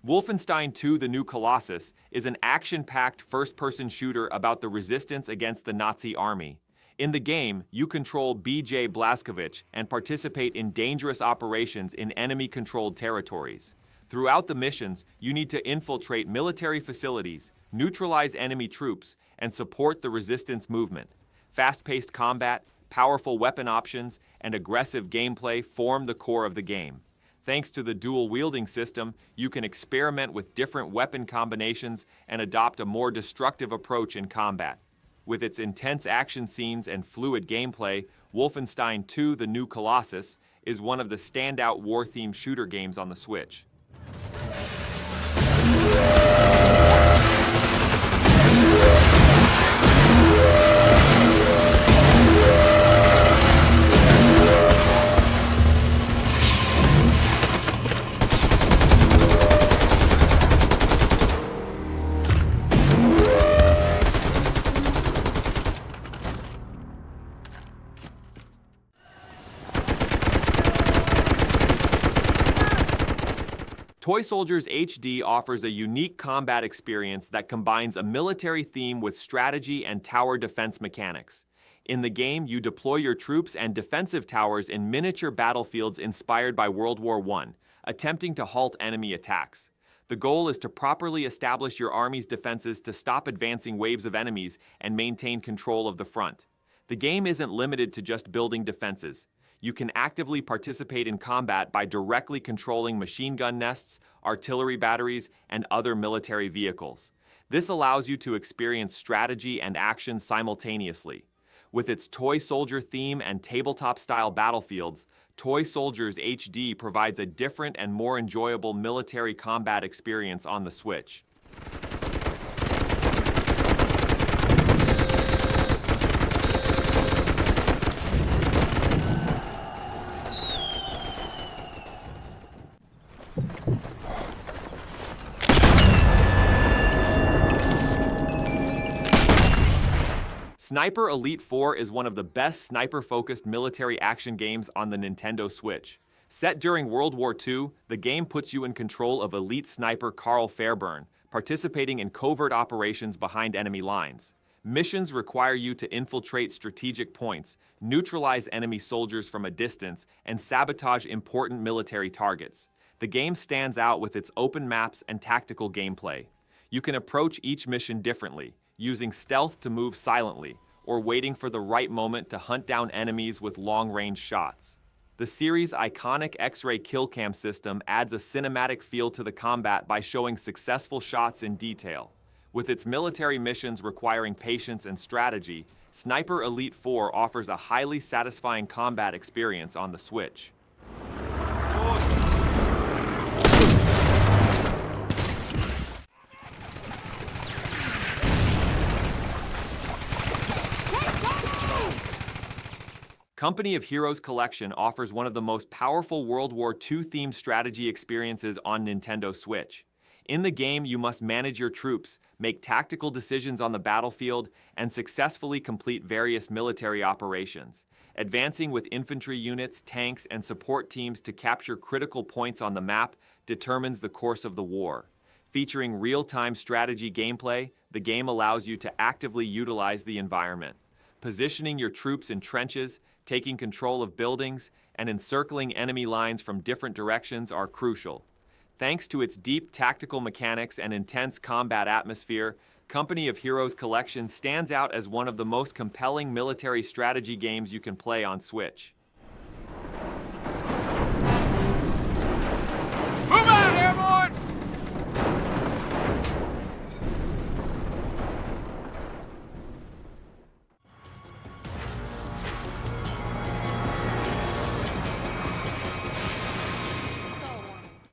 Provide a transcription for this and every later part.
Wolfenstein 2: The New Colossus is an action-packed first-person shooter about the resistance against the Nazi army. In the game, you control B.J. Blazkowicz and participate in dangerous operations in enemy-controlled territories. Throughout the missions, you need to infiltrate military facilities, neutralize enemy troops, and support the resistance movement. Fast-paced combat, powerful weapon options, and aggressive gameplay form the core of the game. Thanks to the dual-wielding system, you can experiment with different weapon combinations and adopt a more destructive approach in combat. With its intense action scenes and fluid gameplay, Wolfenstein 2: The New Colossus is one of the standout war-themed shooter games on the Switch. Toy Soldiers HD offers a unique combat experience that combines a military theme with strategy and tower defense mechanics. In the game, you deploy your troops and defensive towers in miniature battlefields inspired by World War I, attempting to halt enemy attacks. The goal is to properly establish your army's defenses to stop advancing waves of enemies and maintain control of the front. The game isn't limited to just building defenses. You can actively participate in combat by directly controlling machine gun nests, artillery batteries, and other military vehicles. This allows you to experience strategy and action simultaneously. With its toy soldier theme and tabletop-style battlefields, Toy Soldiers HD provides a different and more enjoyable military combat experience on the Switch. Sniper Elite 4 is one of the best sniper-focused military action games on the Nintendo Switch. Set during World War II, the game puts you in control of elite sniper Carl Fairburn, participating in covert operations behind enemy lines. Missions require you to infiltrate strategic points, neutralize enemy soldiers from a distance, and sabotage important military targets. The game stands out with its open maps and tactical gameplay. You can approach each mission differently, using stealth to move silently, or waiting for the right moment to hunt down enemies with long-range shots. The series' iconic X-ray kill cam system adds a cinematic feel to the combat by showing successful shots in detail. With its military missions requiring patience and strategy, Sniper Elite 4 offers a highly satisfying combat experience on the Switch. Company of Heroes Collection offers one of the most powerful World War II-themed strategy experiences on Nintendo Switch. In the game, you must manage your troops, make tactical decisions on the battlefield, and successfully complete various military operations, advancing with infantry units, tanks, and support teams to capture critical points on the map determines the course of the war. Featuring real-time strategy gameplay, the game allows you to actively utilize the environment. Positioning your troops in trenches, taking control of buildings, and encircling enemy lines from different directions are crucial. Thanks to its deep tactical mechanics and intense combat atmosphere, Company of Heroes Collection stands out as one of the most compelling military strategy games you can play on Switch. Move out, airborne!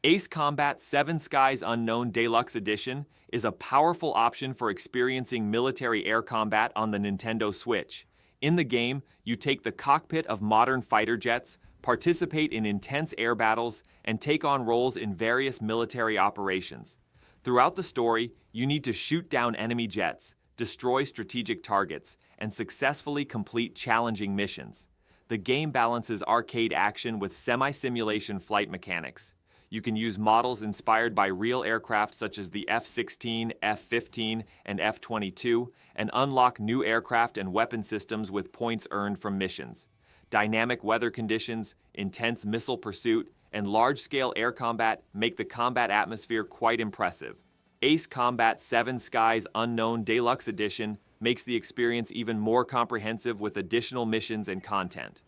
Ace Combat 7 Skies Unknown Deluxe Edition is a powerful option for experiencing military air combat on the Nintendo Switch. In the game, you take the cockpit of modern fighter jets, participate in intense air battles, and take on roles in various military operations. Throughout the story, you need to shoot down enemy jets, destroy strategic targets, and successfully complete challenging missions. The game balances arcade action with semi-simulation flight mechanics. You can use models inspired by real aircraft such as the F-16, F-15, and F-22, and unlock new aircraft and weapon systems with points earned from missions. Dynamic weather conditions, intense missile pursuit, and large-scale air combat make the combat atmosphere quite impressive. Ace Combat 7 Skies Unknown Deluxe Edition makes the experience even more comprehensive with additional missions and content.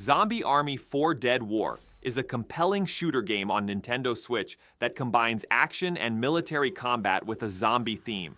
Zombie Army 4 Dead War is a compelling shooter game on Nintendo Switch that combines action and military combat with a zombie theme.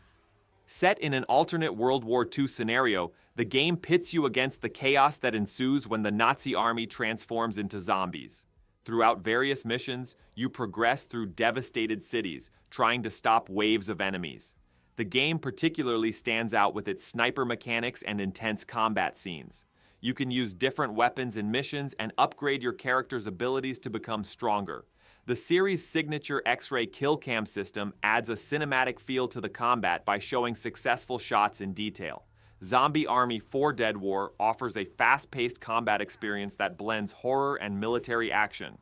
Set in an alternate World War II scenario, the game pits you against the chaos that ensues when the Nazi army transforms into zombies. Throughout various missions, you progress through devastated cities, trying to stop waves of enemies. The game particularly stands out with its sniper mechanics and intense combat scenes. You can use different weapons in missions and upgrade your character's abilities to become stronger. The series' signature X-ray kill cam system adds a cinematic feel to the combat by showing successful shots in detail. Zombie Army 4 Dead War offers a fast-paced combat experience that blends horror and military action.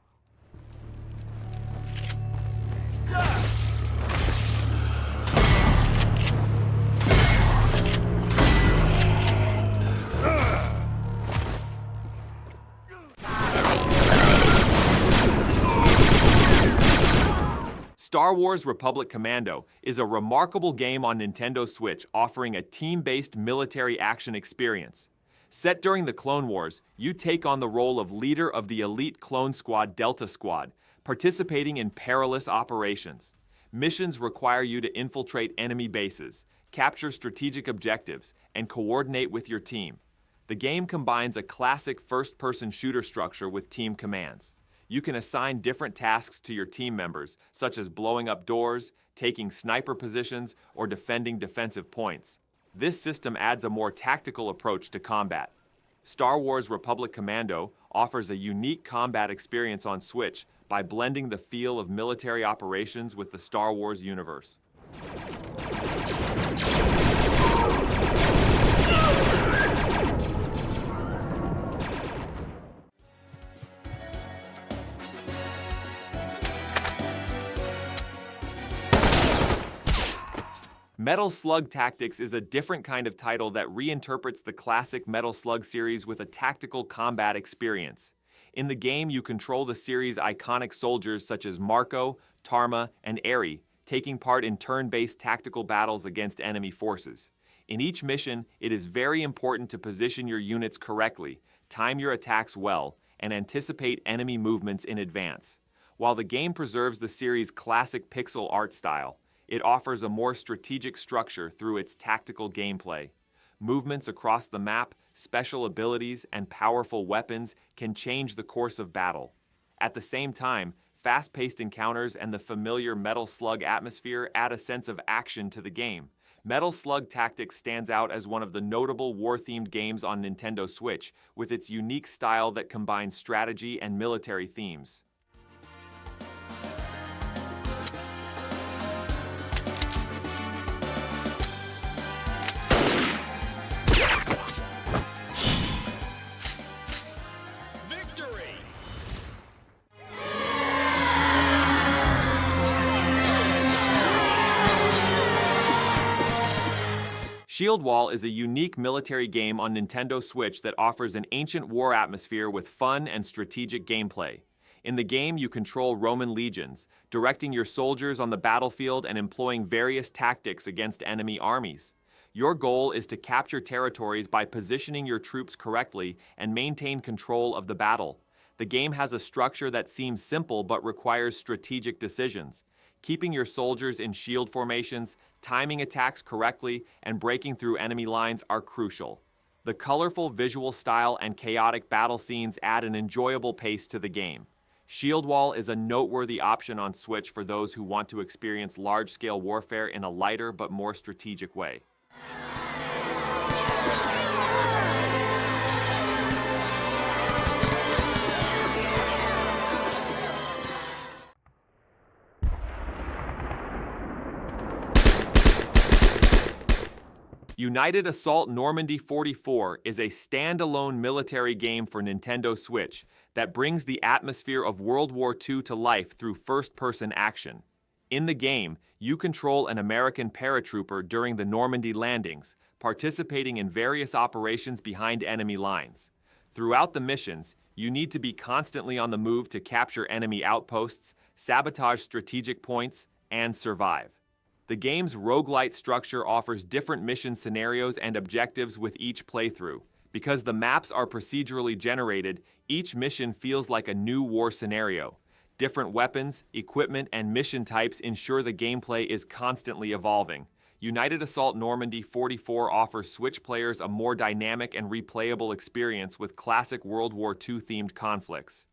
Star Wars Republic Commando is a remarkable game on Nintendo Switch offering a team-based military action experience. Set during the Clone Wars, you take on the role of leader of the elite clone squad Delta Squad, participating in perilous operations. Missions require you to infiltrate enemy bases, capture strategic objectives, and coordinate with your team. The game combines a classic first-person shooter structure with team commands. You can assign different tasks to your team members, such as blowing up doors, taking sniper positions, or defending defensive points. This system adds a more tactical approach to combat. Star Wars Republic Commando offers a unique combat experience on Switch by blending the feel of military operations with the Star Wars universe. Metal Slug Tactics is a different kind of title that reinterprets the classic Metal Slug series with a tactical combat experience. In the game, you control the series' iconic soldiers such as Marco, Tarma, and Eri, taking part in turn-based tactical battles against enemy forces. In each mission, it is very important to position your units correctly, time your attacks well, and anticipate enemy movements in advance. While the game preserves the series' classic pixel art style, it offers a more strategic structure through its tactical gameplay. Movements across the map, special abilities, and powerful weapons can change the course of battle. At the same time, fast-paced encounters and the familiar Metal Slug atmosphere add a sense of action to the game. Metal Slug Tactics stands out as one of the notable war-themed games on Nintendo Switch, with its unique style that combines strategy and military themes. Shieldwall is a unique military game on Nintendo Switch that offers an ancient war atmosphere with fun and strategic gameplay. In the game, you control Roman legions, directing your soldiers on the battlefield and employing various tactics against enemy armies. Your goal is to capture territories by positioning your troops correctly and maintain control of the battle. The game has a structure that seems simple but requires strategic decisions. Keeping your soldiers in shield formations, timing attacks correctly, and breaking through enemy lines are crucial. The colorful visual style and chaotic battle scenes add an enjoyable pace to the game. Shieldwall is a noteworthy option on Switch for those who want to experience large-scale warfare in a lighter but more strategic way. United Assault Normandy 44 is a standalone military game for Nintendo Switch that brings the atmosphere of World War II to life through first-person action. In the game, you control an American paratrooper during the Normandy landings, participating in various operations behind enemy lines. Throughout the missions, you need to be constantly on the move to capture enemy outposts, sabotage strategic points, and survive. The game's roguelite structure offers different mission scenarios and objectives with each playthrough. Because the maps are procedurally generated, each mission feels like a new war scenario. Different weapons, equipment, and mission types ensure the gameplay is constantly evolving. United Assault Normandy 44 offers Switch players a more dynamic and replayable experience with classic World War II-themed conflicts.